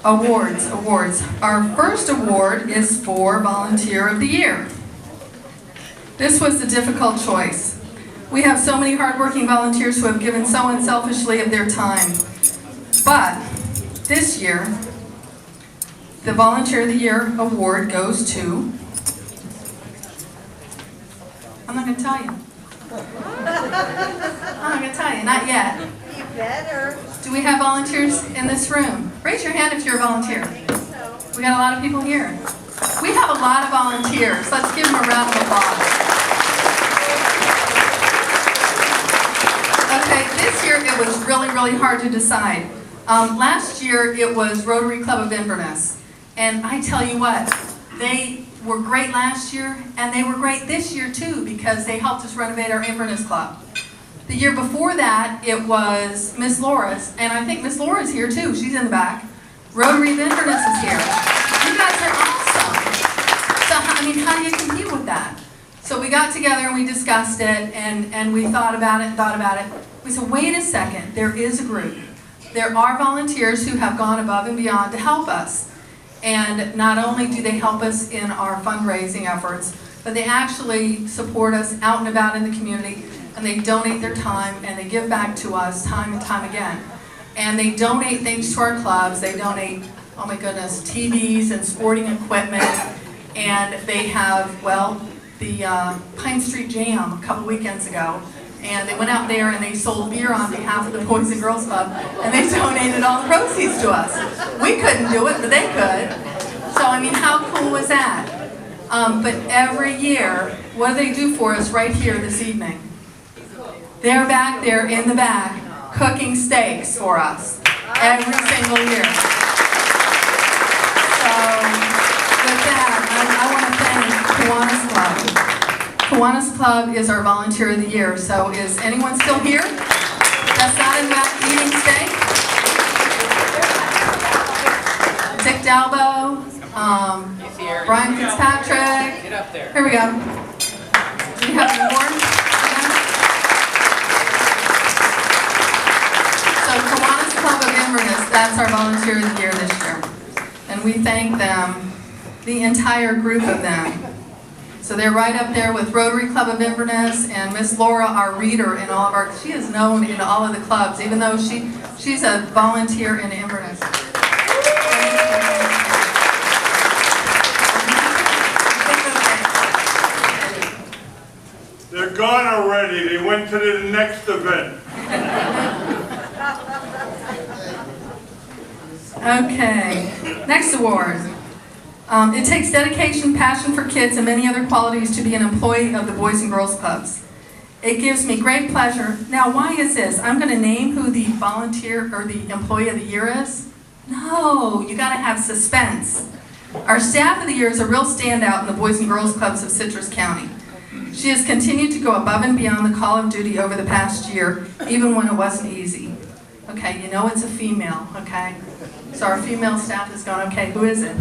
Awards. Our first award is for Volunteer of the Year. This was the difficult choice. We have so many hardworking volunteers who have given so unselfishly of their time. But this year, the Volunteer of the Year award goes to, I'm not going to tell you. I'm not going to tell you, not yet. You better. Do we have volunteers in this room? Raise your hand if you're a volunteer. We got a lot of people here. We have a lot of volunteers. Let's give them a round of applause. Okay, this year it was really, really hard to decide. Last year it was Rotary Club of Inverness. And I tell you what, they were great last year, and they were great this year too, because they helped us renovate our Inverness Club. The year before that, it was Miss Laura's, and I think Miss Laura's here too. She's in the back. Rotary of Inverness is here. You guys are awesome. So, how do you compete with that? So we got together and we discussed it, and we thought about it. We said, wait a second, there is a group. There are volunteers who have gone above and beyond to help us. And not only do they help us in our fundraising efforts, but they actually support us out and about in the community, and they donate their time, and they give back to us time and time again. And they donate things to our clubs. They donate, oh my goodness, TVs and sporting equipment. And they have, well, the Pine Street Jam a couple weekends ago. And they went out there and they sold beer on behalf of the Boys and Girls Club, and they donated all the proceeds to us. We couldn't do it, but they could. So, how cool was that? But every year, what do they do for us right here this evening? They're back there in the back cooking steaks for us every single year. So, with that, I want to thank Kiwanis Club. Kiwanis Club is our Volunteer of the Year. So is anyone still here that's not in back eating steak? Dick Dalbo, Brian Fitzpatrick. Get up there. Here we go. Do you have any more? So Kiwanis Club of Inverness, that's our Volunteer of the Year this year. And we thank them, the entire group of them. So they're right up there with Rotary Club of Inverness, and Miss Laura, our reader in all of our, she is known in all of the clubs, even though she's a volunteer in Inverness. They're gone already. They went to the next event. Okay, next award. It takes dedication, passion for kids, and many other qualities to be an employee of the Boys and Girls Clubs. It gives me great pleasure. Now, why is this? I'm going to name who the volunteer or the employee of the year is? No, you got to have suspense. Our staff of the year is a real standout in the Boys and Girls Clubs of Citrus County. She has continued to go above and beyond the call of duty over the past year, even when it wasn't easy. Okay, you know it's a female, okay? So our female staff is going, okay, who is it?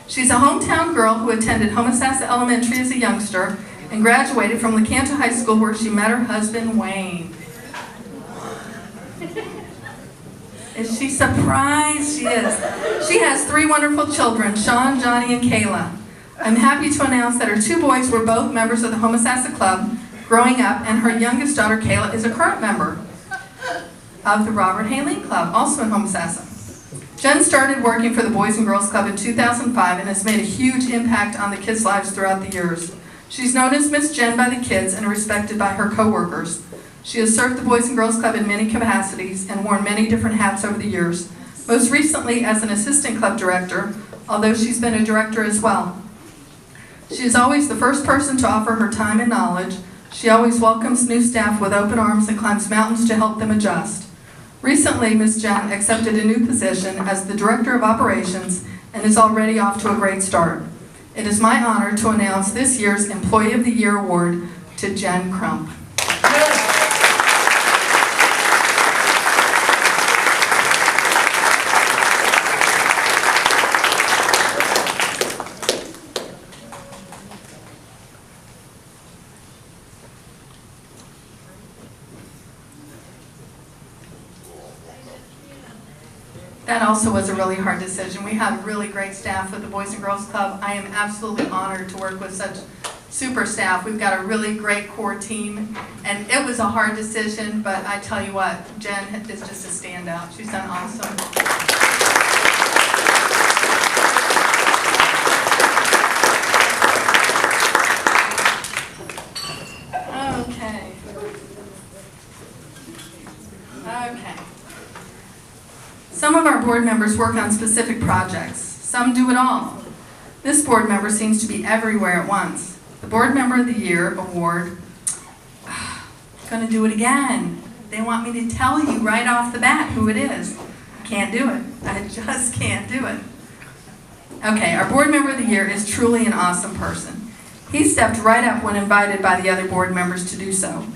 She's a hometown girl who attended Homosassa Elementary as a youngster and graduated from LeCanto High School, where she met her husband, Wayne. Is she surprised? She is. She has 3 wonderful children, Sean, Johnny, and Kayla. I'm happy to announce that her 2 boys were both members of the Homosassa Club growing up, and her youngest daughter, Kayla, is a current member of the Robert Haleen Club, also in Homosassa. Jen started working for the Boys and Girls Club in 2005 and has made a huge impact on the kids' lives throughout the years. She's known as Miss Jen by the kids and respected by her co-workers. She has served the Boys and Girls Club in many capacities and worn many different hats over the years, most recently as an assistant club director, although she's been a director as well. She is always the first person to offer her time and knowledge. She always welcomes new staff with open arms and climbs mountains to help them adjust. Recently, Ms. Jen accepted a new position as the Director of Operations and is already off to a great start. It is my honor to announce this year's Employee of the Year Award to Jen Crump. That also was a really hard decision. We had really great staff with the Boys and Girls Club. I am absolutely honored to work with such super staff. We've got a really great core team, and it was a hard decision, but I tell you what, Jen is just a standout. She's done awesome. Okay. Some of our board members work on specific projects. Some do it all. This board member seems to be everywhere at once. The Board Member of the Year award, gonna do it again. They want me to tell you right off the bat who it is. Can't do it. I just can't do it. Okay, our Board Member of the Year is truly an awesome person. He stepped right up when invited by the other board members to do so.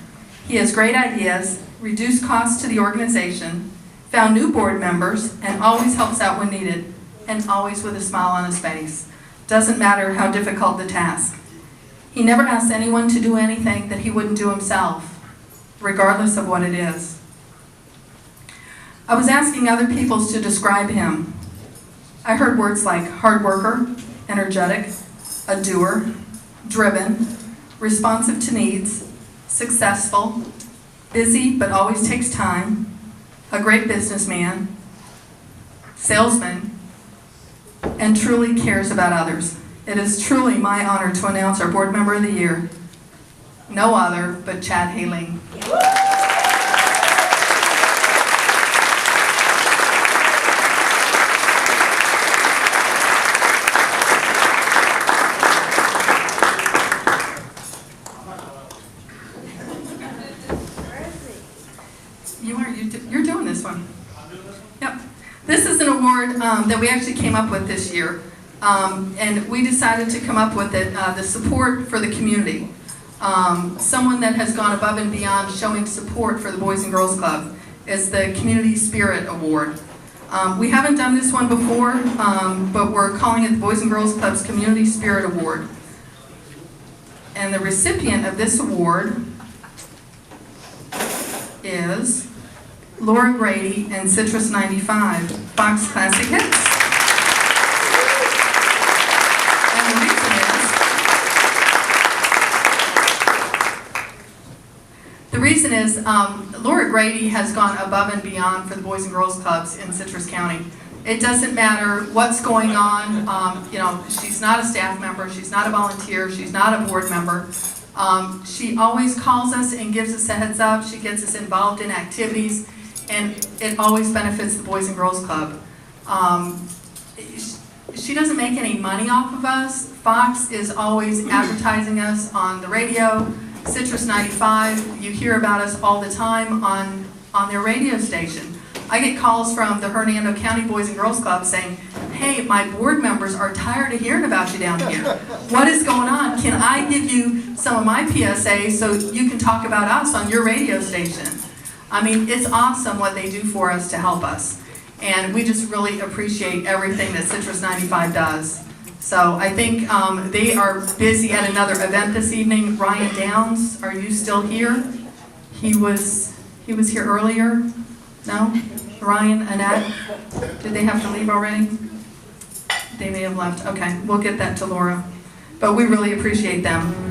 He has great ideas, reduced costs to the organization, found new board members, and always helps out when needed, and always with a smile on his face. Doesn't matter how difficult the task. He never asks anyone to do anything that he wouldn't do himself, regardless of what it is. I was asking other people to describe him. I heard words like hard worker, energetic, a doer, driven, responsive to needs, successful, busy but always takes time, a great businessman, salesman, and truly cares about others. It is truly my honor to announce our Board Member of the Year, no other but Chad Haling. You're doing this one. Yep. This is an award that we actually came up with this year. And we decided to come up with it, the support for the community. Someone that has gone above and beyond showing support for the Boys and Girls Club is the Community Spirit Award. We haven't done this one before, but we're calling it the Boys and Girls Club's Community Spirit Award. And the recipient of this award is Laura Grady and Citrus 95, Fox Classic Hits. The reason is Laura Grady has gone above and beyond for the Boys and Girls Clubs in Citrus County. It doesn't matter what's going on. She's not a staff member, she's not a volunteer, she's not a board member. She always calls us and gives us a heads up. She gets us involved in activities, and it always benefits the Boys and Girls Club. She doesn't make any money off of us. Fox is always advertising us on the radio. Citrus 95, you hear about us all the time on their radio station. I get calls from the Hernando County Boys and Girls Club saying, hey, my board members are tired of hearing about you down here. What is going on? Can I give you some of my PSA so you can talk about us on your radio station? I mean, it's awesome what they do for us to help us. And we just really appreciate everything that Citrus 95 does. So I think they are busy at another event this evening. Ryan Downs, are you still here? He was here earlier? No? Ryan, Annette, did they have to leave already? They may have left. Okay, we'll get that to Laura. But we really appreciate them.